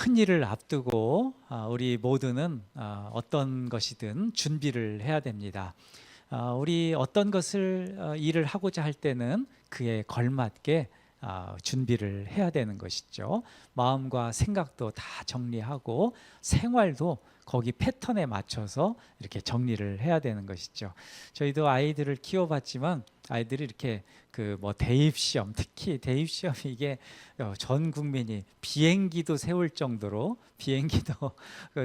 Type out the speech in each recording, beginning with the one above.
큰 일을 앞두고 우리 모두는 어떤 것이든 준비를 해야 됩니다. 우리 어떤 것을 일을 하고자 할 때는 그에 걸맞게 준비를 해야 되는 것이죠. 마음과 생각도 다 정리하고 생활도 거기 패턴에 맞춰서 이렇게 정리를 해야 되는 것이죠. 저희도 아이들을 키워봤지만 아이들이 이렇게 그 뭐 대입 시험, 특히 대입 시험이 이게 전 국민이 비행기도 세울 정도로 비행기도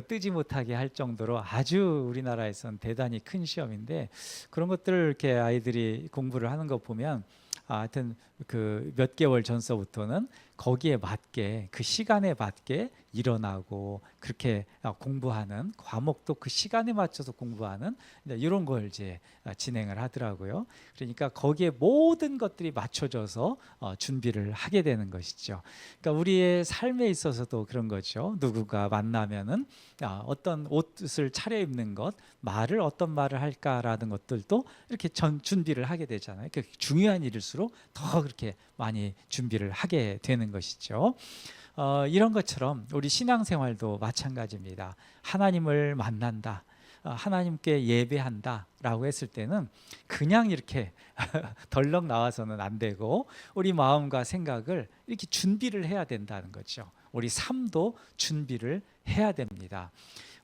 뜨지 못하게 할 정도로 아주 우리나라에선 대단히 큰 시험인데, 그런 것들을 이렇게 아이들이 공부를 하는 거 보면 하여튼 그 몇 개월 전서부터는 거기에 맞게 그 시간에 맞게 일어나고 그렇게 공부하는, 과목도 그 시간에 맞춰서 공부하는 이런 걸 이제 진행을 하더라고요. 그러니까 거기에 모든 것들이 맞춰져서 준비를 하게 되는 것이죠. 그러니까 우리의 삶에 있어서도 그런 거죠. 누구가 만나면은 어떤 옷을 차려입는 것, 말을 어떤 말을 할까라는 것들도 이렇게 준비를 하게 되잖아요. 그러니까 중요한 일일수록 더 그렇게 많이 준비를 하게 되는 것이죠. 이런 것처럼 우리 신앙생활도 마찬가지입니다. 하나님을 만난다, 하나님께 예배한다라고 했을 때는 그냥 이렇게 덜렁 나와서는 안 되고 우리 마음과 생각을 이렇게 준비를 해야 된다는 거죠. 우리 삶도 준비를 해야 됩니다.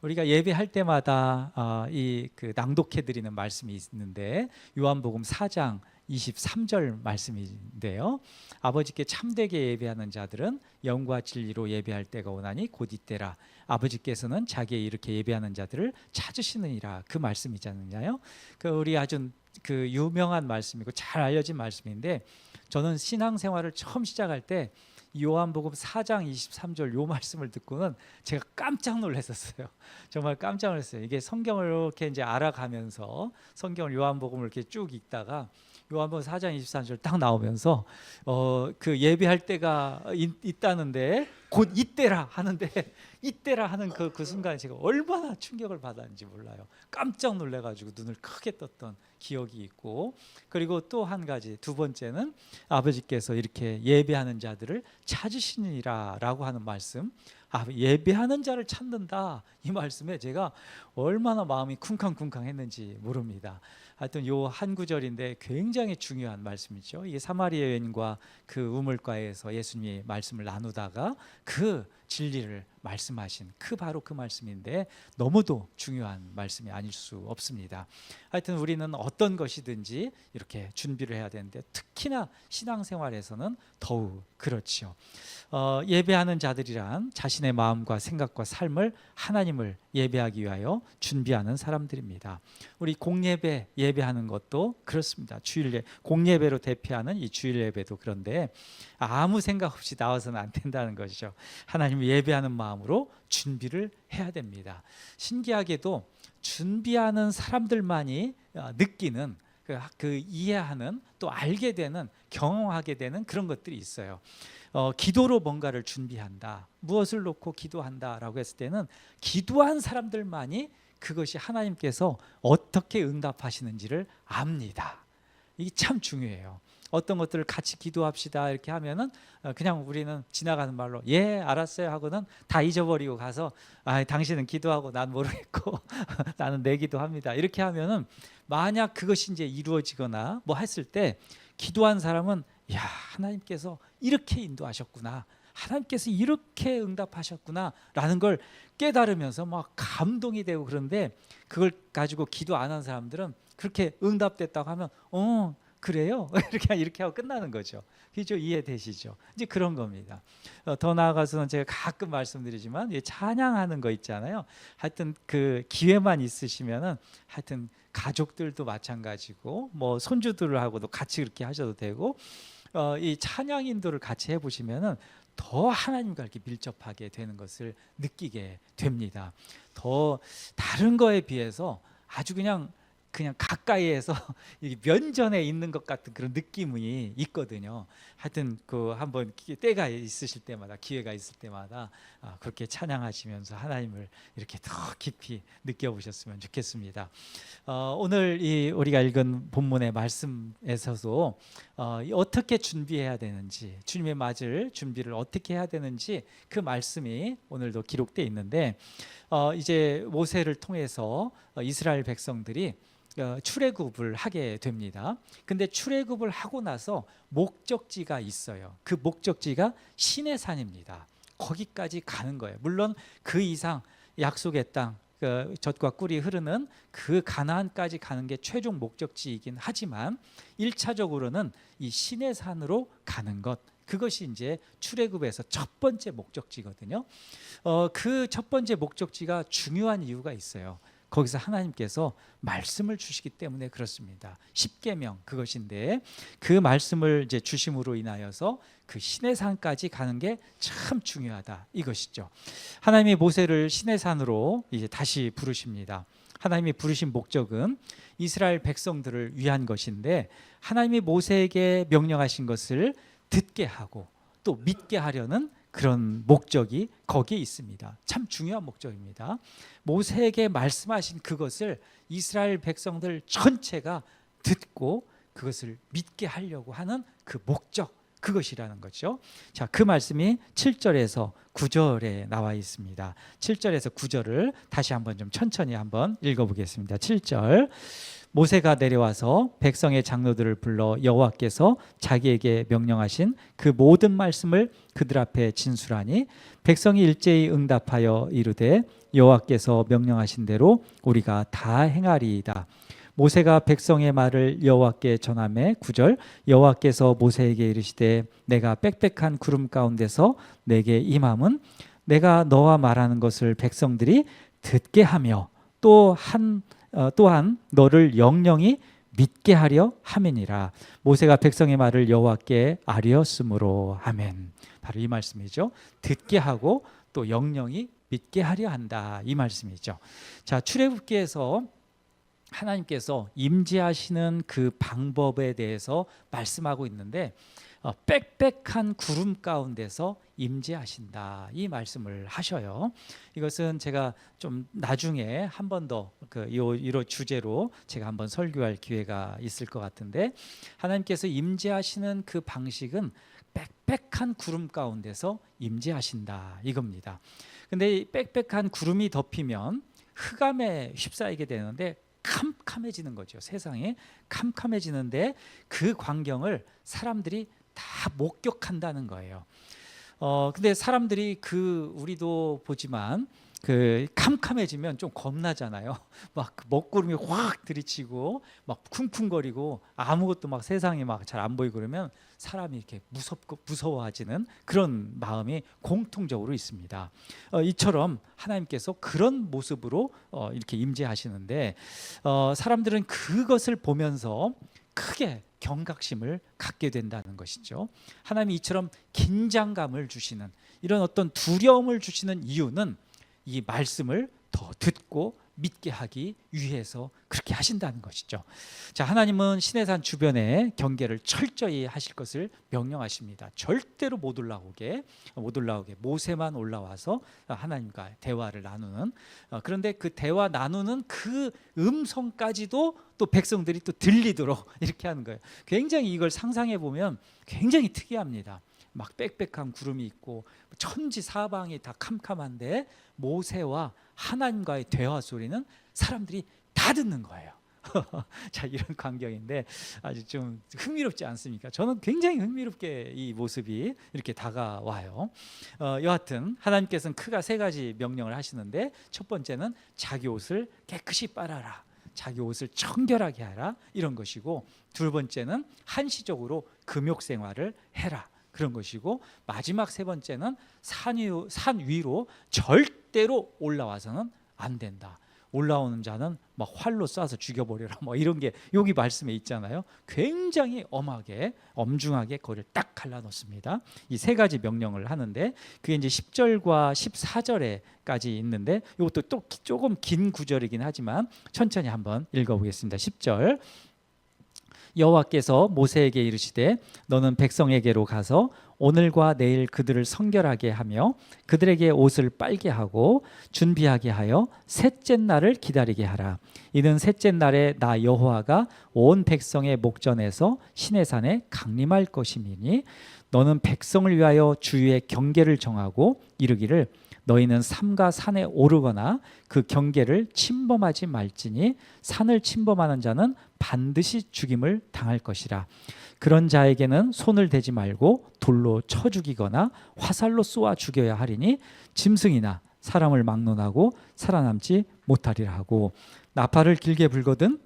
우리가 예배할 때마다 이 그 낭독해 드리는 말씀이 있는데, 요한복음 4장 23절 말씀인데요. 아버지께 참되게 예배하는 자들은 영과 진리로 예배할 때가 오나니 곧 이때라. 아버지께서는 자기의 이렇게 예배하는 자들을 찾으시느니라. 그 말씀이잖아요. 그 우리 아주 그 유명한 말씀이고 잘 알려진 말씀인데, 저는 신앙생활을 처음 시작할 때 요한복음 4장 23절 요 말씀을 듣고는 제가 깜짝 놀랐었어요. 정말 깜짝 놀랐어요. 이게 성경을 이렇게 이제 알아가면서 성경을 요한복음을 이렇게 쭉 읽다가 요한복음 4장 23절 딱 나오면서 그 예배할 때가 있다는데 곧 이때라 하는데, 이때라 하는 그 순간에 제가 얼마나 충격을 받았는지 몰라요. 깜짝 놀래가지고 눈을 크게 떴던 기억이 있고, 그리고 또 한 가지, 두 번째는 아버지께서 이렇게 예배하는 자들을 찾으시니라라고 하는 말씀. 예배하는 자를 찾는다, 이 말씀에 제가 얼마나 마음이 쿵쾅쿵쾅했는지 모릅니다. 하여튼 요 한 구절인데 굉장히 중요한 말씀이죠. 이게 사마리아 여인과 그 우물가에서 예수님이 말씀을 나누다가 그 진리를 말씀하신 바로 그 말씀인데, 너무도 중요한 말씀이 아닐 수 없습니다. 하여튼 우리는 어떤 것이든지 이렇게 준비를 해야 되는데, 특히나 신앙생활에서는 더욱 그렇죠. 예배하는 자들이란 자신의 마음과 생각과 삶을 하나님을 예배하기 위하여 준비하는 사람들입니다. 우리 공예배 예배하는 것도 그렇습니다. 공예배로 대표하는 이 주일 예배도 그런데 아무 생각 없이 나와서는 안 된다는 것이죠. 하나님을 예배하는 마음으로 준비를 해야 됩니다. 신기하게도 준비하는 사람들만이 느끼는 이해하는, 또 알게 되는, 경험하게 되는 그런 것들이 있어요. 기도로 뭔가를 준비한다, 무엇을 놓고 기도한다라고 했을 때는 기도한 사람들만이 그것이 하나님께서 어떻게 응답하시는지를 압니다. 이게 참 중요해요. 어떤 것들을 같이 기도합시다 이렇게 하면은 그냥 우리는 지나가는 말로 예 알았어요 하고는 다 잊어버리고 가서 당신은 기도하고 난 모르겠고 나는 내 기도합니다 이렇게 하면은, 만약 그것이 이제 이루어지거나 뭐 했을 때 기도한 사람은 야, 하나님께서 이렇게 인도하셨구나, 하나님께서 이렇게 응답하셨구나 라는 걸 깨달으면서 막 감동이 되고, 그런데 그걸 가지고 기도 안 한 사람들은 그렇게 응답됐다고 하면 그래요? 이렇게 하고 끝나는 거죠. 그죠? 이해되시죠? 이제 그런 겁니다. 더 나아가서는 제가 가끔 말씀드리지만 찬양하는 거 있잖아요. 하여튼 그 기회만 있으시면은 하여튼 가족들도 마찬가지고 뭐 손주들하고도 같이 그렇게 하셔도 되고, 이 찬양 인도를 같이 해보시면은 더 하나님과 이렇게 밀접하게 되는 것을 느끼게 됩니다. 더 다른 거에 비해서 아주 그냥 그냥 가까이에서 이게 면전에 있는 것 같은 그런 느낌이 있거든요. 하여튼 그 한번 때가 있으실 때마다, 기회가 있을 때마다 그렇게 찬양하시면서 하나님을 이렇게 더 깊이 느껴보셨으면 좋겠습니다. 오늘 우리가 읽은 본문의 말씀에서도 어떻게 준비해야 되는지, 주님의 맞을 준비를 어떻게 해야 되는지 그 말씀이 오늘도 기록되어 있는데, 이제 모세를 통해서 이스라엘 백성들이 출애굽을 하게 됩니다. 근데 출애굽을 하고 나서 목적지가 있어요. 그 목적지가 시내산입니다. 거기까지 가는 거예요. 물론 그 이상 약속의 땅, 젖과 꿀이 흐르는 그 가나안까지 가는 게 최종 목적지이긴 하지만 1차적으로는 이 시내산으로 가는 것, 그것이 이제 출애굽에서 첫 번째 목적지거든요. 그 첫 번째 목적지가 중요한 이유가 있어요. 거기서 하나님께서 말씀을 주시기 때문에 그렇습니다. 십계명 그것인데, 그 말씀을 이제 주심으로 인하여서 그 시내산까지 가는 게 참 중요하다, 이것이죠. 하나님이 모세를 시내산으로 이제 다시 부르십니다. 하나님이 부르신 목적은 이스라엘 백성들을 위한 것인데, 하나님이 모세에게 명령하신 것을 듣게 하고 또 믿게 하려는 그런 목적이 거기에 있습니다. 참 중요한 목적입니다. 모세에게 말씀하신 그것을 이스라엘 백성들 전체가 듣고 그것을 믿게 하려고 하는 그 목적, 그것이라는 거죠. 자, 그 말씀이 7절에서 9절에 나와 있습니다. 7절에서 9절을 다시 한번 좀 천천히 한번 읽어보겠습니다. 7절. 모세가 내려와서 백성의 장로들을 불러 여호와께서 자기에게 명령하신 그 모든 말씀을 그들 앞에 진술하니, 백성이 일제히 응답하여 이르되 여호와께서 명령하신 대로 우리가 다 행하리이다. 모세가 백성의 말을 여호와께 전하매 9절. 여호와께서 모세에게 이르시되 내가 빽빽한 구름 가운데서 내게 임함은 내가 너와 말하는 것을 백성들이 듣게 하며 또한 너를 영영히 믿게 하려 함이니라. 모세가 백성의 말을 여호와께 아뢰었으므로. 아멘. 바로 이 말씀이죠. 듣게 하고 또 영영히 믿게 하려 한다, 이 말씀이죠. 자, 출애굽기에서 하나님께서 임재하시는 그 방법에 대해서 말씀하고 있는데, 빽빽한 구름 가운데서 임재하신다, 이 말씀을 하셔요. 이것은 제가 좀 나중에 한 번 더 이런 주제로 제가 한번 설교할 기회가 있을 것 같은데, 하나님께서 임재하시는 그 방식은 빽빽한 구름 가운데서 임재하신다, 이겁니다. 근데 이 빽빽한 구름이 덮이면 흑암에 휩싸이게 되는데 캄캄해지는 거죠. 세상이 캄캄해지는데 그 광경을 사람들이 다 목격한다는 거예요. 근데 사람들이 우리도 보지만 그 캄캄해지면 좀 겁나잖아요. 막 먹구름이 확 들이치고 막 쿵쿵거리고 아무것도 막 세상이 막 잘 안 보이고 그러면 사람이 이렇게 무서워하지는 그런 마음이 공통적으로 있습니다. 이처럼 하나님께서 그런 모습으로 이렇게 임재하시는데, 사람들은 그것을 보면서 크게 경각심을 갖게 된다는 것이죠. 하나님이 이처럼 긴장감을 주시는, 이런 어떤 두려움을 주시는 이유는 이 말씀을 더 듣고 믿게 하기 위해서 그렇게 하신다는 것이죠. 자, 하나님은 시내산 주변에 경계를 철저히 하실 것을 명령하십니다. 절대로 못 올라오게 모세만 올라와서 하나님과 대화를 나누는, 그런데 그 대화 나누는 그 음성까지도 또 백성들이 또 들리도록 이렇게 하는 거예요. 굉장히 이걸 상상해 보면 굉장히 특이합니다. 막 빽빽한 구름이 있고 천지 사방이 다 캄캄한데 모세와 하나님과의 대화 소리는 사람들이 다 듣는 거예요. 자, 이런 광경인데 아주 좀 흥미롭지 않습니까? 저는 굉장히 흥미롭게 이 모습이 이렇게 다가와요. 여하튼 하나님께서는 크게 세 가지 명령을 하시는데, 첫 번째는 자기 옷을 깨끗이 빨아라, 자기 옷을 청결하게 하라, 이런 것이고, 두 번째는 한시적으로 금욕 생활을 해라, 그런 것이고, 마지막 세 번째는 산 위로 절대로 올라와서는 안 된다. 올라오는 자는 막 활로 쏴서 죽여버려라 뭐 이런 게 여기 말씀에 있잖아요. 굉장히 엄하게 엄중하게 그걸 딱 갈라놓습니다. 이 세 가지 명령을 하는데 그게 이제 10절과 14절에까지 있는데 이것도 또 조금 긴 구절이긴 하지만 천천히 한번 읽어보겠습니다. 10절 여호와께서 모세에게 이르시되 너는 백성에게로 가서 오늘과 내일 그들을 성결하게 하며 그들에게 옷을 빨게 하고 준비하게 하여 셋째 날을 기다리게 하라. 이는 셋째 날에 나 여호와가 온 백성의 목전에서 시내산에 강림할 것임이니 너는 백성을 위하여 주의 경계를 정하고 이르기를 너희는 삼가 산에 오르거나 그 경계를 침범하지 말지니 산을 침범하는 자는 반드시 죽임을 당할 것이라. 그런 자에게는 손을 대지 말고 돌로 쳐 죽이거나 화살로 쏘아 죽여야 하리니 짐승이나 사람을 막론하고 살아남지 못하리라 하고 나팔을 길게 불거든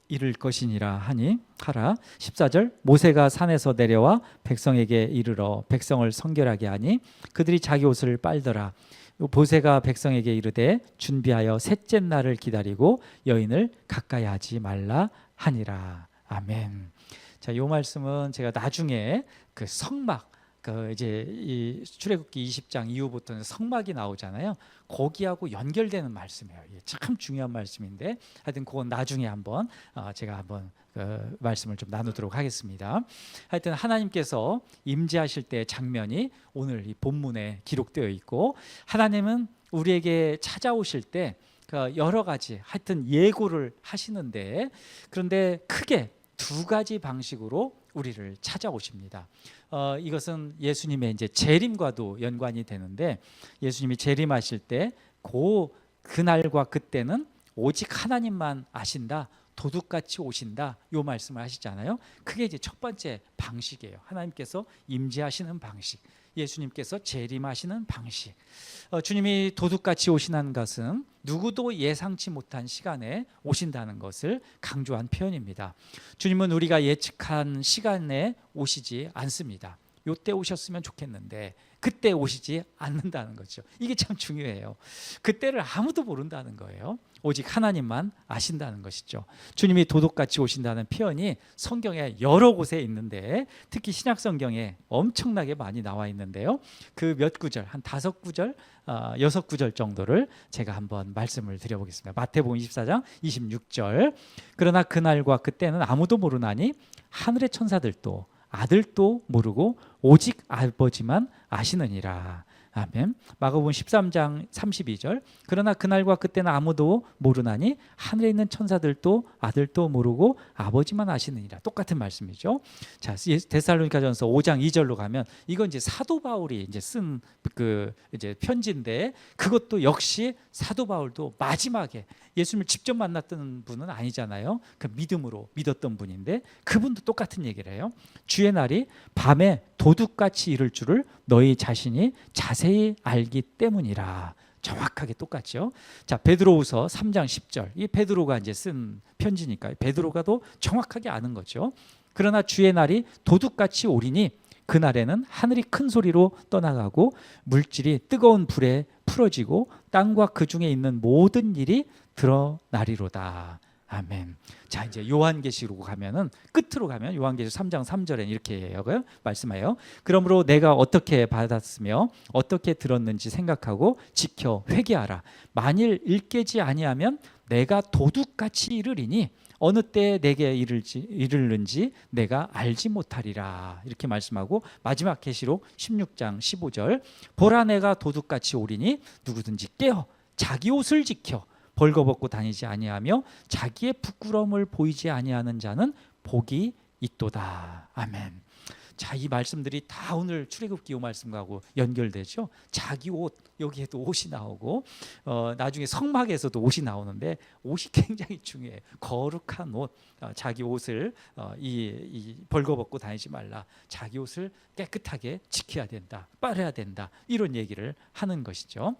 이를 것이니라 하니 하라. 14절 모세가 산에서 내려와 백성에게 이르러 백성을 성결하게 하니 그들이 자기 옷을 빨더라. 모세가 백성에게 이르되 준비하여 셋째 날을 기다리고 여인을 가까이 하지 말라 하니라. 아멘. 자, 이 말씀은 제가 나중에 그 성막 그 이제 이 출애굽기 20장 이후부터는 성막이 나오잖아요. 거기하고 연결되는 말씀이에요. 이게 참 중요한 말씀인데 하여튼 그건 나중에 한번 제가 한번 그 말씀을 좀 나누도록 하겠습니다. 하여튼 하나님께서 임재하실 때의 장면이 오늘 이 본문에 기록되어 있고 하나님은 우리에게 찾아오실 때 여러 가지 하여튼 예고를 하시는데 그런데 크게 두 가지 방식으로 우리를 찾아오십니다. 이것은 예수님의 이제 재림과도 연관이 되는데 예수님이 재림하실 때 그날과 그때는 오직 하나님만 아신다. 도둑같이 오신다. 요 말씀을 하시잖아요. 그게 이제 첫 번째 방식이에요. 하나님께서 임재하시는 방식. 예수님께서 재림하시는 방식. 주님이 도둑같이 오시는 것은 누구도 예상치 못한 시간에 오신다는 것을 강조한 표현입니다. 주님은 우리가 예측한 시간에 오시지 않습니다. 요때 오셨으면 좋겠는데 그때 오시지 않는다는 거죠. 이게 참 중요해요. 그때를 아무도 모른다는 거예요. 오직 하나님만 아신다는 것이죠. 주님이 도둑같이 오신다는 표현이 성경에 여러 곳에 있는데 특히 신약 성경에 엄청나게 많이 나와 있는데요. 그 몇 구절, 한 5구절, 6구절 정도를 제가 한번 말씀을 드려보겠습니다. 마태복음 24장 26절 그러나 그날과 그때는 아무도 모르나니 하늘의 천사들도 아들도 모르고 오직 아버지만 아시느니라. 아멘. 마가복음 13장 32절 그러나 그날과 그때는 아무도 모르나니 하늘에 있는 천사들도 아들도 모르고 아버지만 아시느니라. 똑같은 말씀이죠. 자, 데살로니가전서 5장 2절로 가면 이건 이제 사도 바울이 이제 쓴 그 이제 편지인데 그것도 역시 사도 바울도 마지막에 예수님을 직접 만났던 분은 아니잖아요. 그 믿음으로 믿었던 분인데 그분도 똑같은 얘기를 해요. 주의 날이 밤에 도둑같이 이를 줄을 너희 자신이 자세히 알기 때문이라. 정확하게 똑같죠. 자, 베드로후서 3장 10절. 이 베드로가 이제 쓴 편지니까요. 베드로가도 정확하게 아는 거죠. 그러나 주의 날이 도둑같이 오리니 그날에는 하늘이 큰 소리로 떠나가고 물질이 뜨거운 불에 풀어지고 땅과 그 중에 있는 모든 일이 드러나리로다. 아멘. 자, 이제 요한계시록 가면은 끝으로 가면 요한계시록 3장 3절에 이렇게 말씀해요. 그러므로 내가 어떻게 받았으며 어떻게 들었는지 생각하고 지켜 회개하라. 만일 일깨지 아니하면 내가 도둑같이 이르리니 어느 때에 내게 이르는지 내가 알지 못하리라. 이렇게 말씀하고 마지막 계시록 16장 15절 보라 내가 도둑같이 오리니 누구든지 깨어 자기 옷을 지켜 벌거벗고 다니지 아니하며 자기의 부끄러움을 보이지 아니하는 자는 복이 있도다. 아멘. 자, 이 말씀들이 다 오늘 출애굽기 요 말씀하고 연결되죠. 자기 옷, 여기에도 옷이 나오고 나중에 성막에서도 옷이 나오는데 옷이 굉장히 중요해요. 거룩한 옷, 자기 옷을 이 벌거벗고 다니지 말라. 자기 옷을 깨끗하게 지켜야 된다, 빨아야 된다. 이런 얘기를 하는 것이죠.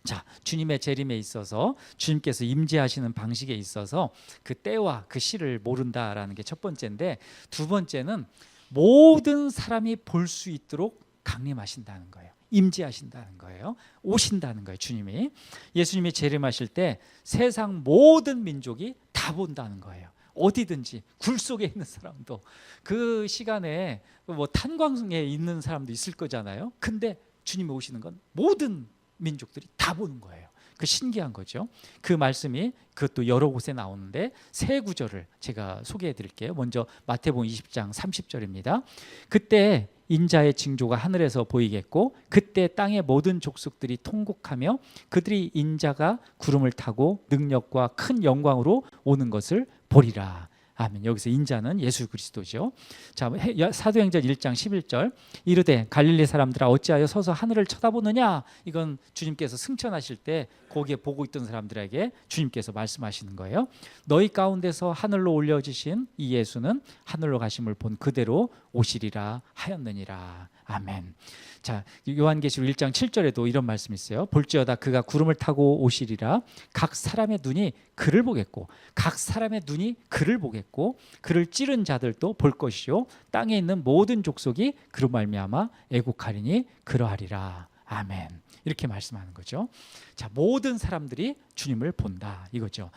자, 주님의 재림에 있어서 주님께서 임재하시는 방식에 있어서 그 때와 그 시를 모른다라는 게 첫 번째인데 두 번째는 모든 사람이 볼 수 있도록 강림하신다는 거예요. 임재하신다는 거예요. 오신다는 거예요. 주님이. 예수님이 재림하실 때 세상 모든 민족이 다 본다는 거예요. 어디든지 굴 속에 있는 사람도, 그 시간에 뭐 탄광에 있는 사람도 있을 거잖아요. 근데 주님이 오시는 건 모든 민족들이 다 보는 거예요. 그 신기한 거죠. 그 말씀이 그것도 여러 곳에 나오는데 세 구절을 제가 소개해 드릴게요. 먼저 마태복음 20장 30절입니다. 그때 인자의 징조가 하늘에서 보이겠고 그때 땅의 모든 족속들이 통곡하며 그들이 인자가 구름을 타고 능력과 큰 영광으로 오는 것을 보리라. 아멘. 여기서 인자는 예수 그리스도죠. 자, 사도행전 1장 11절 이르되 갈릴리 사람들아 어찌하여 서서 하늘을 쳐다보느냐. 이건 주님께서 승천하실 때 거기에 보고 있던 사람들에게 주님께서 말씀하시는 거예요. 너희 가운데서 하늘로 올려지신 이 예수는 하늘로 가심을 본 그대로 오시리라 하였느니라. 아멘. 자, 요한계시록 1장 7절에도 이런 말씀이 있어요. 볼지어다 그가 구름을 타고 오시리라. 각 사람의 눈이 그를 보겠고 각 사람의 눈이 그를 보겠고 그를 찌른 자들도 볼 것이요 땅에 있는 모든 족속이 그로 말미암아 애국하리니 그러하리라. 아멘. 이렇게 말씀하는 거죠. 자, 모든 사람들이 주님을 본다 이거죠.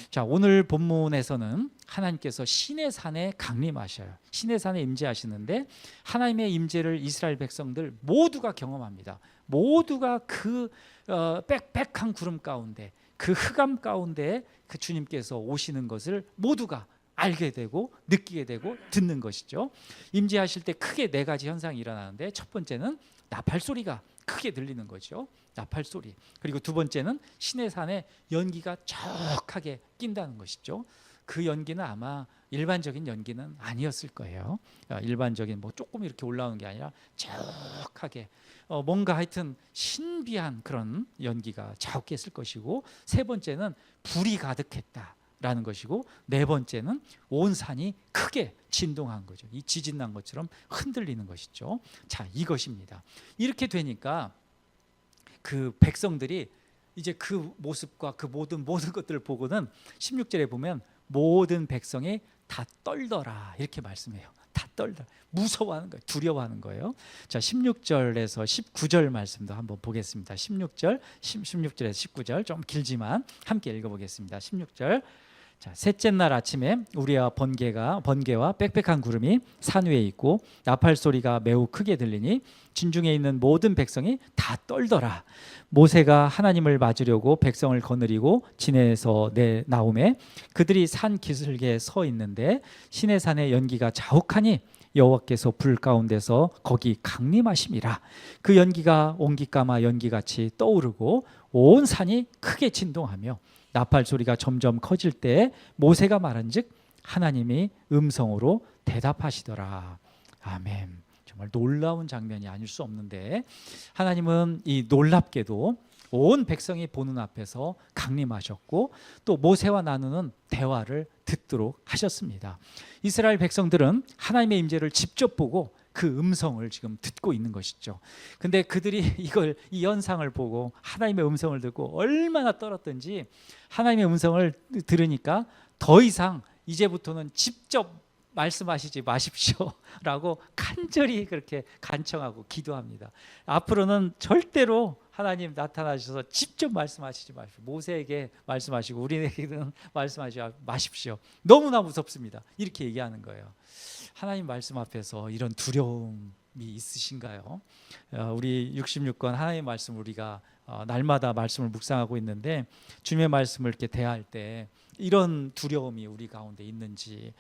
자, 오늘 본문에서는 하나님께서 시내산에 강림하셔요. 시내산에 임재하시는데 하나님의 임재를 이스라엘 백성들 모두가 경험합니다. 모두가 그 빽빽한 구름 가운데, 그 흑암 가운데 그 주님께서 오시는 것을 모두가 알게 되고 느끼게 되고 듣는 것이죠. 임재하실 때 크게 네 가지 현상이 일어나는데 첫 번째는 나팔 소리가 크게 들리는 거죠. 나팔 소리. 그리고 두 번째는 시내산에 연기가 적하게 낀다는 것이죠. 그 연기는 아마 일반적인 연기는 아니었을 거예요. 일반적인 뭐 조금 이렇게 올라오는 게 아니라 적하게 뭔가 하여튼 신비한 그런 연기가 자욱게 했을 것이고, 세 번째는 불이 가득했다라는 것이고, 네 번째는 온 산이 크게 진동한 거죠. 이 지진 난 것처럼 흔들리는 것이죠. 자, 이것입니다. 이렇게 되니까 그 백성들이 이제 그 모습과 그 모든 것들을 보고는 16절에 보면 모든 백성이 다 떨더라 이렇게 말씀해요. 다 떨다. 무서워하는 거예요. 두려워하는 거예요. 자, 16절에서 19절 말씀도 한번 보겠습니다. 16절에서 19절 좀 길지만 함께 읽어보겠습니다. 16절. 자, 셋째 날 아침에 우리와 번개와 빽빽한 구름이 산 위에 있고 나팔 소리가 매우 크게 들리니 진중에 있는 모든 백성이 다 떨더라. 모세가 하나님을 맞으려고 백성을 거느리고 진에서 나오매 그들이 산 기슭에 서 있는데 시내산의 연기가 자욱하니 여호와께서 불 가운데서 거기 강림하심이라. 그 연기가 옹기까마 연기같이 떠오르고 온 산이 크게 진동하며 나팔 소리가 점점 커질 때 모세가 말한즉 하나님이 음성으로 대답하시더라. 아멘. 정말 놀라운 장면이 아닐 수 없는데 하나님은 이 놀랍게도 온 백성이 보는 앞에서 강림하셨고 또 모세와 나누는 대화를 듣도록 하셨습니다. 이스라엘 백성들은 하나님의 임재를 직접 보고 그 음성을 지금 듣고 있는 것이죠. 근데 그들이 이 현상을 보고 하나님의 음성을 듣고 얼마나 떨었던지 하나님의 음성을 들으니까 더 이상 이제부터는 직접 말씀하시지 마십시오 라고 간절히 그렇게 간청하고 기도합니다. 앞으로는 절대로 하나님 나타나셔서 직접 말씀하시지 마십시오. 모세에게 말씀하시고 우리에게는 말씀하지 마십시오. 너무나 무섭습니다. 이렇게 얘기하는 거예요. 하나님 말씀 앞에서 이런 두려움이 있으신가요? 우리 66권 하나님의 말씀 우리가 날마다 말씀을 묵상하고 있는데 주님의 말씀을 이렇게 대할 때 이런 두려움이 우리 가운데 있는지,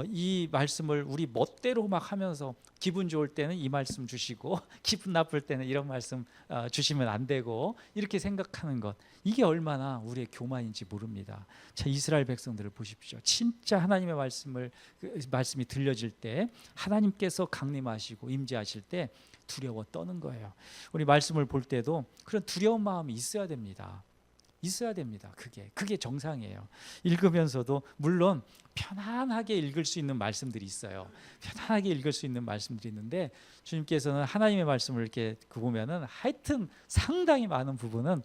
이 말씀을 우리 멋대로 막 하면서 기분 좋을 때는 이 말씀 주시고 기분 나쁠 때는 이런 말씀 주시면 안 되고 이렇게 생각하는 것, 이게 얼마나 우리의 교만인지 모릅니다. 자, 이스라엘 백성들을 보십시오. 진짜 하나님의 말씀이 들려질 때 하나님께서 강림하시고 임재하실 때 두려워 떠는 거예요. 우리 말씀을 볼 때도 그런 두려운 마음이 있어야 됩니다. 그게 정상이에요. 읽으면서도 물론 편안하게 읽을 수 있는 말씀들이 있어요. 편안하게 읽을 수 있는 말씀들이 있는데 주님께서는 하나님의 말씀을 이렇게 보면은 하여튼 상당히 많은 부분은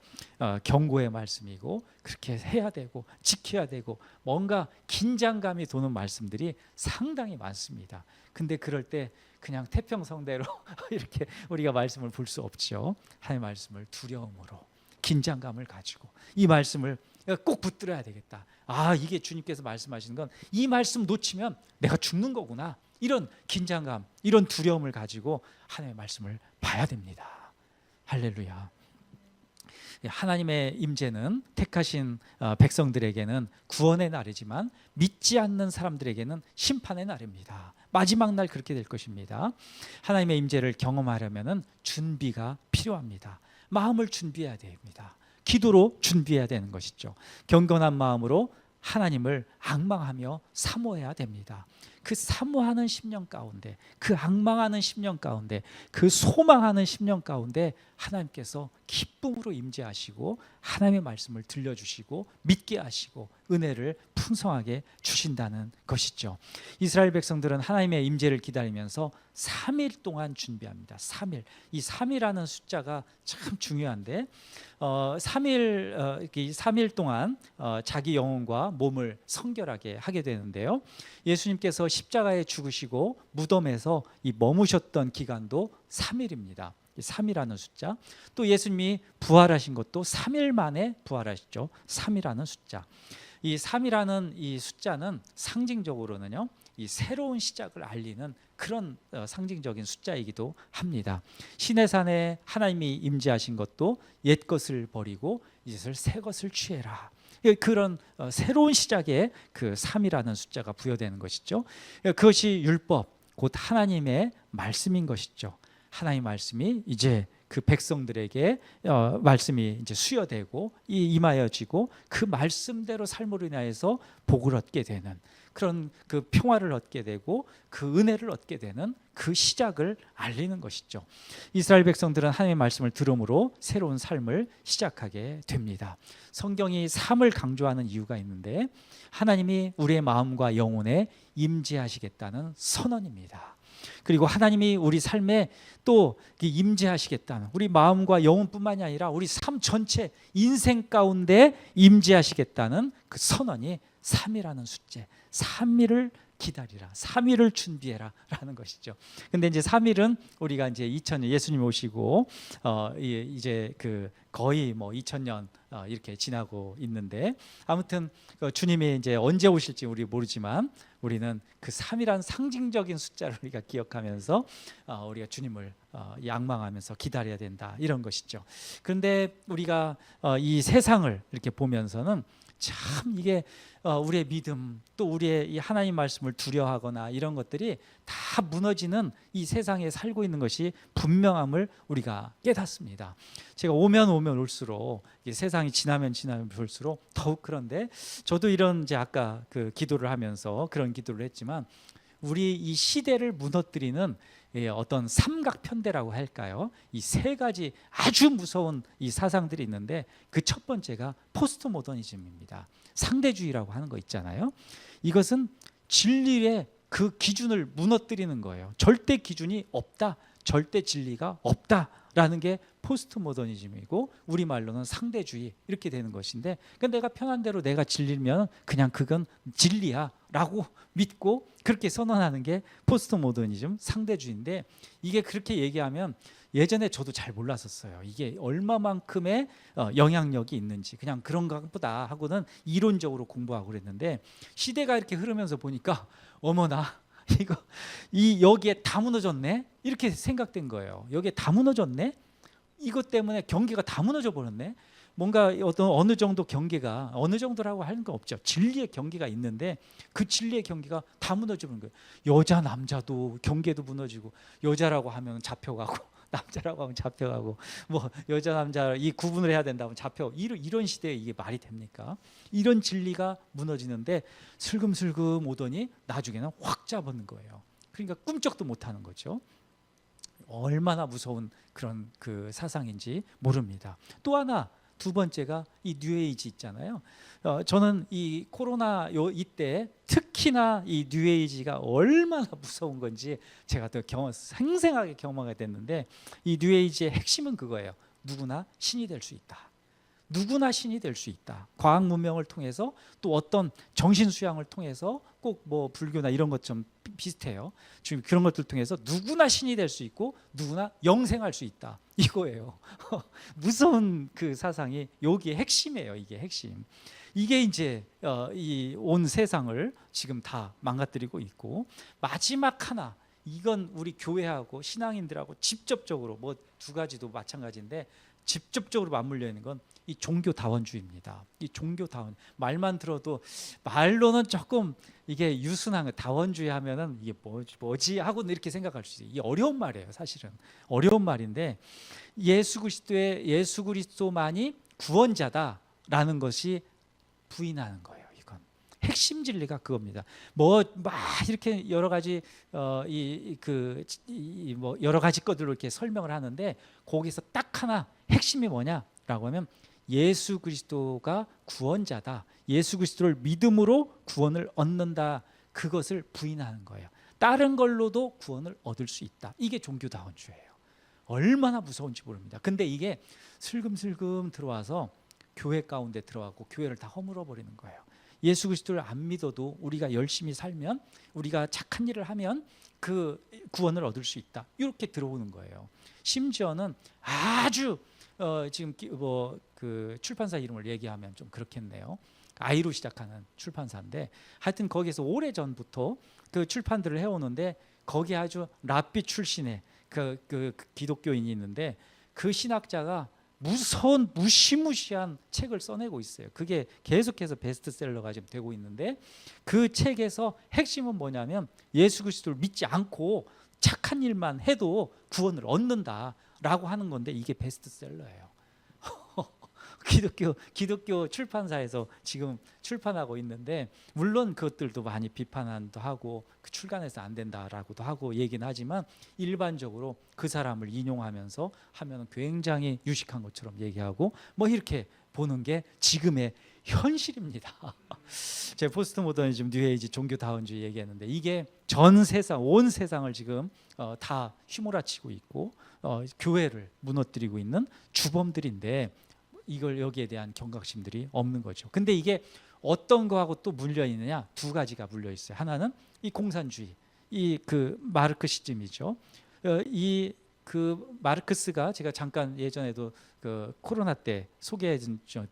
경고의 말씀이고 그렇게 해야 되고 지켜야 되고 뭔가 긴장감이 도는 말씀들이 상당히 많습니다. 근데 그럴 때 그냥 태평성대로 이렇게 우리가 말씀을 볼 수 없죠. 하나님의 말씀을 두려움으로, 긴장감을 가지고 이 말씀을 꼭 붙들어야 되겠다. 아, 이게 주님께서 말씀하시는 건 이 말씀 놓치면 내가 죽는 거구나. 이런 긴장감, 이런 두려움을 가지고 하나님의 말씀을 봐야 됩니다. 할렐루야. 하나님의 임재는 택하신 백성들에게는 구원의 날이지만 믿지 않는 사람들에게는 심판의 날입니다. 마지막 날 그렇게 될 것입니다. 하나님의 임재를 경험하려면 준비가 필요합니다. 마음을 준비해야 됩니다. 기도로 준비해야 되는 것이죠. 경건한 마음으로 하나님을 앙망하며 사모해야 됩니다. 그 사모하는 심령 가운데, 그 앙망하는 심령 가운데, 그 소망하는 심령 가운데 하나님께서 기쁨으로 임재하시고 하나님의 말씀을 들려주시고 믿게 하시고 은혜를 풍성하게 주신다는 것이죠. 이스라엘 백성들은 하나님의 임재를 기다리면서 3일 동안 준비합니다. 3일. 이 3이라는 숫자가 참 중요한데 3일 동안 자기 영혼과 몸을 성결하게 하게 되는데요. 예수님께서 십자가에 죽으시고 무덤에서 이 머무셨던 기간도 3일입니다. 3이라는 숫자. 또 예수님이 부활하신 것도 3일 만에 부활하셨죠. 3이라는 숫자. 이 3이라는 이 숫자는 상징적으로는요, 이 새로운 시작을 알리는 그런 상징적인 숫자이기도 합니다. 시내산에 하나님이 임재하신 것도 옛 것을 버리고 이것을 새 것을 취해라. 그런 새로운 시작에 그 3이라는 숫자가 부여되는 것이죠. 그것이 율법, 곧 하나님의 말씀인 것이죠. 하나님의 말씀이 이제 그 백성들에게 말씀이 이제 수여되고 임하여지고 그 말씀대로 삶으로 인하여서 복을 얻게 되는 그런 그 평화를 얻게 되고 그 은혜를 얻게 되는 그 시작을 알리는 것이죠. 이스라엘 백성들은 하나님의 말씀을 들음으로 새로운 삶을 시작하게 됩니다. 성경이 삶을 강조하는 이유가 있는데 하나님이 우리의 마음과 영혼에 임재하시겠다는 선언입니다. 그리고 하나님이 우리 삶에 또 임재하시겠다는, 우리 마음과 영혼뿐만이 아니라 우리 삶 전체 인생 가운데 임재하시겠다는 그 선언이 3이라는 숫자, 3일을 기다리라, 3일을 준비해라 라는 것이죠. 근데 이제 3일은 우리가 이제 2000년 예수님 오시고 이제 그 거의 뭐 2000년 이렇게 지나고 있는데, 아무튼 주님이 이제 언제 오실지 우리 모르지만 우리는 그 3이라는 상징적인 숫자를 우리가 기억하면서 우리가 주님을仰망하면서 기다려야 된다, 이런 것이죠. 그런데 우리가 이 세상을 이렇게 보면서는 참 이게 우리의 믿음, 또 우리의 이 하나님 말씀을 두려워하거나 이런 것들이 다 무너지는 이 세상에 살고 있는 것이 분명함을 우리가 깨닫습니다. 제가 오면 올수록 이 세상이 지나면 볼수록 더욱 그런데, 저도 이런 이제 아까 그 기도를 하면서 그런 기도를 했지만 우리 이 시대를 무너뜨리는 어떤 삼각편대라고 할까요? 이 세 가지 아주 무서운 이 사상들이 있는데 그 첫 번째가 포스트 모더니즘입니다. 상대주의라고 하는 거 있잖아요. 이것은 진리의 그 기준을 무너뜨리는 거예요. 절대 기준이 없다, 절대 진리가 없다라는 게 포스트 모더니즘이고 우리말로는 상대주의, 이렇게 되는 것인데, 그러니까 내가 편한 대로 내가 진리면 그냥 그건 진리야 라고 믿고 그렇게 선언하는 게 포스트 모더니즘, 상대주의인데, 이게 그렇게 얘기하면 예전에 저도 잘 몰랐었어요. 이게 얼마만큼의 영향력이 있는지, 그냥 그런가 보다 하고는 이론적으로 공부하고 그랬는데, 시대가 이렇게 흐르면서 보니까 어머나 여기에 다 무너졌네, 이렇게 생각된 거예요. 여기에 다 무너졌네, 이것 때문에 경계가 다 무너져 버렸네. 뭔가 어느 정도 경계가, 어느 정도라고 하는 거 없죠. 진리의 경계가 있는데 그 진리의 경계가 다 무너지는 거예요. 여자 남자도 경계도 무너지고, 여자라고 하면 잡혀가고 남자라고 하면 잡혀가고, 뭐 여자 남자 이 구분을 해야 된다면 잡혀, 이런 시대에 이게 말이 됩니까? 이런 진리가 무너지는데 슬금슬금 오더니 나중에는 확 잡는 거예요. 그러니까 꿈쩍도 못하는 거죠. 얼마나 무서운 그런 그 사상인지 모릅니다. 또 하나, 두 번째가 이 뉴에이지 있잖아요. 저는 이 코로나 이때 특히나 이 뉴에이지가 얼마나 무서운 건지 제가 더 생생하게 경험하게 됐는데, 이 뉴에이지의 핵심은 그거예요. 누구나 신이 될 수 있다. 누구나 신이 될 수 있다. 과학 문명을 통해서 또 어떤 정신 수양을 통해서 꼭 뭐 불교나 이런 것 좀 비슷해요. 지금 그런 것들 통해서 누구나 신이 될 수 있고 누구나 영생할 수 있다. 이거예요. 무서운 그 사상이 여기에 핵심이에요. 이게 핵심. 이게 이제 이 온 세상을 지금 다 망가뜨리고 있고, 마지막 하나, 이건 우리 교회하고 신앙인들하고 직접적으로 뭐 두 가지도 마찬가지인데 직접적으로 맞물려 있는 건 이 종교다원주의입니다. 이 종교다원, 말만 들어도 말로는 조금 이게 유순한 거, 다원주의 하면은 이게 뭐지 하고 이렇게 생각할 수 있어요. 이 어려운 말이에요. 사실은 어려운 말인데, 예수 그리스도만이 구원자다라는 것이 부인하는 거예요. 이건 핵심 진리가 그겁니다. 뭐 막 이렇게 여러 가지 뭐 여러 가지 것들로 이렇게 설명을 하는데, 거기서 딱 하나 핵심이 뭐냐라고 하면 예수 그리스도가 구원자다. 예수 그리스도를 믿음으로 구원을 얻는다. 그것을 부인하는 거예요. 다른 걸로도 구원을 얻을 수 있다. 이게 종교다원주의예요. 얼마나 무서운지 모릅니다. 근데 이게 슬금슬금 들어와서 교회 가운데 들어가고 교회를 다 허물어 버리는 거예요. 예수 그리스도를 안 믿어도 우리가 열심히 살면, 우리가 착한 일을 하면 그 구원을 얻을 수 있다. 이렇게 들어오는 거예요. 심지어는 아주 지금 뭐 그 출판사 이름을 얘기하면 좀 그렇겠네요. 아이로 시작하는 출판사인데, 하여튼 거기서 오래 전부터 그 출판들을 해오는데, 거기 아주 랍비 출신의 그 기독교인이 있는데, 그 신학자가 무서운 무시무시한 책을 써내고 있어요. 그게 계속해서 베스트셀러가 지금 되고 있는데, 그 책에서 핵심은 뭐냐면 예수 그리스도를 믿지 않고 착한 일만 해도 구원을 얻는다라고 하는 건데, 이게 베스트셀러예요. 기독교 출판사에서 지금 출판하고 있는데, 물론 그것들도 많이 비판도 하고 출간해서 안 된다라고도 하고 얘기는 하지만, 일반적으로 그 사람을 인용하면서 하면 굉장히 유식한 것처럼 얘기하고 뭐 이렇게 보는 게 지금의 현실입니다. 제가 포스트 모더니즘, 뉴에이지, 종교다원주의 얘기했는데, 이게 전 세상, 온 세상을 지금 다 휘몰아치고 있고 교회를 무너뜨리고 있는 주범들인데, 이걸 여기에 대한 경각심들이 없는 거죠. 근데 이게 어떤 거하고 또 물려 있느냐? 두 가지가 물려 있어요. 하나는 이 공산주의, 이 그 마르크시즘이죠. 이 그 마르크스가, 제가 잠깐 예전에도 그 코로나 때 소개해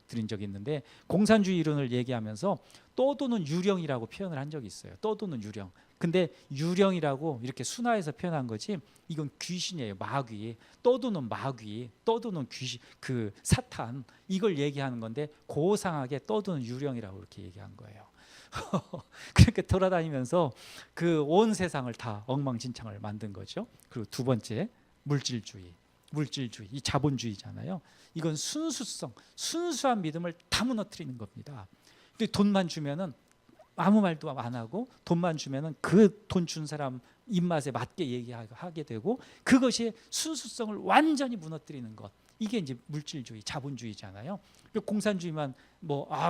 드린 적이 있는데, 공산주의 이론을 얘기하면서 떠도는 유령이라고 표현을 한 적이 있어요. 떠도는 유령. 근데 유령이라고 이렇게 순화해서 표현한 거지, 이건 귀신이에요. 마귀, 떠도는 마귀, 떠도는 귀신, 그 사탄, 이걸 얘기하는 건데, 고상하게 떠도는 유령이라고 이렇게 얘기한 거예요. 그렇게 돌아다니면서 그 온 세상을 다 엉망진창을 만든 거죠. 그리고 두 번째, 물질주의, 이 자본주의잖아요. 이건 순수한 믿음을 다 무너뜨리는 겁니다. 근데 돈만 주면은 아무 말도 안 하고, 돈만 주면은 그 돈 준 사람 입맛에 맞게 얘기하게 되고, 그것이 순수성을 완전히 무너뜨리는 것. 이게 이제 물질주의, 자본주의잖아요. 공산주의만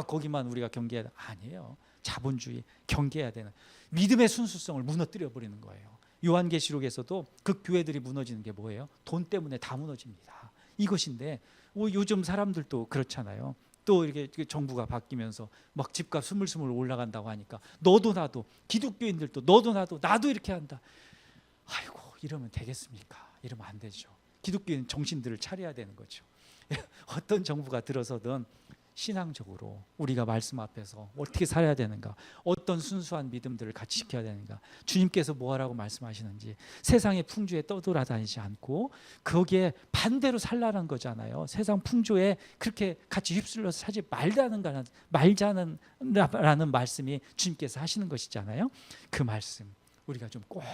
거기만 우리가 경계해야 돼. 아니에요. 자본주의 경계해야 되는, 믿음의 순수성을 무너뜨려 버리는 거예요. 요한계시록에서도 그 교회들이 무너지는 게 뭐예요? 돈 때문에 다 무너집니다. 이것인데 요즘 사람들도 그렇잖아요. 또 이렇게 정부가 바뀌면서 막 집값 스물스물 올라간다고 하니까, 너도 나도, 기독교인들도 너도 나도 이렇게 한다. 아이고, 이러면 되겠습니까? 이러면 안 되죠. 기독교인 정신들을 차려야 되는 거죠. 어떤 정부가 들어서든 신앙적으로 우리가 말씀 앞에서 어떻게 살아야 되는가, 어떤 순수한 믿음들을 같이 지켜야 되는가, 주님께서 뭐하라고 말씀하시는지, 세상의 풍조에 떠돌아다니지 않고 거기에 반대로 살라는 거잖아요. 세상 풍조에 그렇게 같이 휩쓸려서 살지 말자는 말씀이 주님께서 하시는 것이잖아요. 그 말씀 우리가 좀 꼭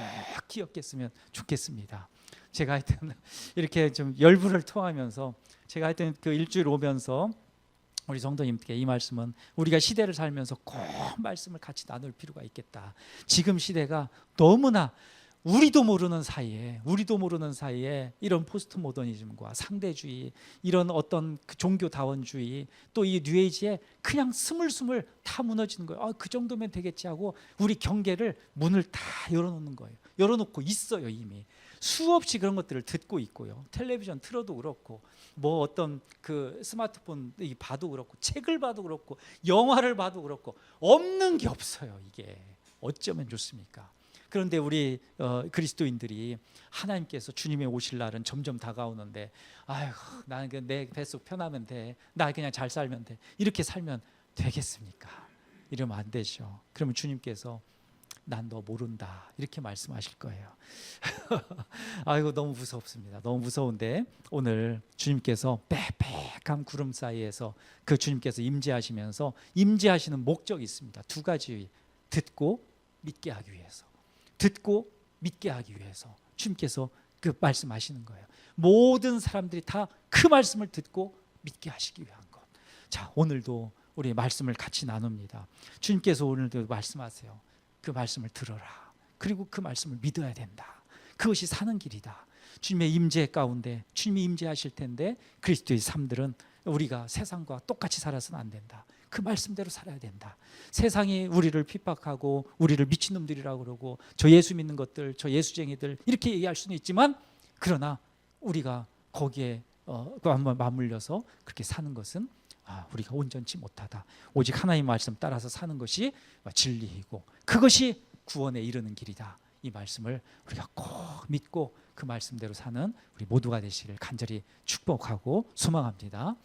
기억했으면 좋겠습니다. 제가 하여튼 이렇게 좀 열불을 토하면서, 제가 하여튼 그 일주일 오면서 우리 성도님께 이 말씀은, 우리가 시대를 살면서 꼭 말씀을 같이 나눌 필요가 있겠다. 지금 시대가 너무나 우리도 모르는 사이에 이런 포스트 모더니즘과 상대주의, 이런 어떤 그 종교다원주의, 또 이 뉴에이지에 그냥 스물스물 다 무너지는 거예요. 그 정도면 되겠지 하고 우리 경계를, 문을 다 열어놓는 거예요. 열어놓고 있어요. 이미 수없이 그런 것들을 듣고 있고요. 텔레비전 틀어도 그렇고, 뭐 어떤 그 스마트폰 봐도 그렇고, 책을 봐도 그렇고, 영화를 봐도 그렇고, 없는 게 없어요. 이게 어쩌면 좋습니까? 그런데 우리 그리스도인들이 하나님께서 주님의 오실 날은 점점 다가오는데, 아휴, 나는 내 뱃속 편하면 돼, 나 그냥 잘 살면 돼, 이렇게 살면 되겠습니까? 이러면 안 되죠. 그러면 주님께서 난 너 모른다 이렇게 말씀하실 거예요. 아이고, 너무 무섭습니다. 너무 무서운데 오늘 주님께서 빽빽한 구름 사이에서 그 주님께서 임재하시면서 임재하시는 목적이 있습니다. 두 가지. 듣고 믿게 하기 위해서, 듣고 믿게 하기 위해서 주님께서 그 말씀하시는 거예요. 모든 사람들이 다 그 말씀을 듣고 믿게 하시기 위한 것. 자, 오늘도 우리 말씀을 같이 나눕니다. 주님께서 오늘도 말씀하세요. 그 말씀을 들어라. 그리고 그 말씀을 믿어야 된다. 그것이 사는 길이다. 주님의 임재 가운데 주님이 임재하실 텐데 그리스도의 삶들은 우리가 세상과 똑같이 살아서는 안 된다. 그 말씀대로 살아야 된다. 세상이 우리를 핍박하고 우리를 미친놈들이라고 그러고 저 예수 믿는 것들, 저 예수쟁이들 이렇게 얘기할 수는 있지만, 그러나 우리가 거기에 한번 맞물려서 그렇게 사는 것은 우리가 온전치 못하다. 오직 하나님의 말씀 따라서 사는 것이 진리이고 그것이 구원에 이르는 길이다. 이 말씀을 우리가 꼭 믿고 그 말씀대로 사는 우리 모두가 되시기를 간절히 축복하고 소망합니다.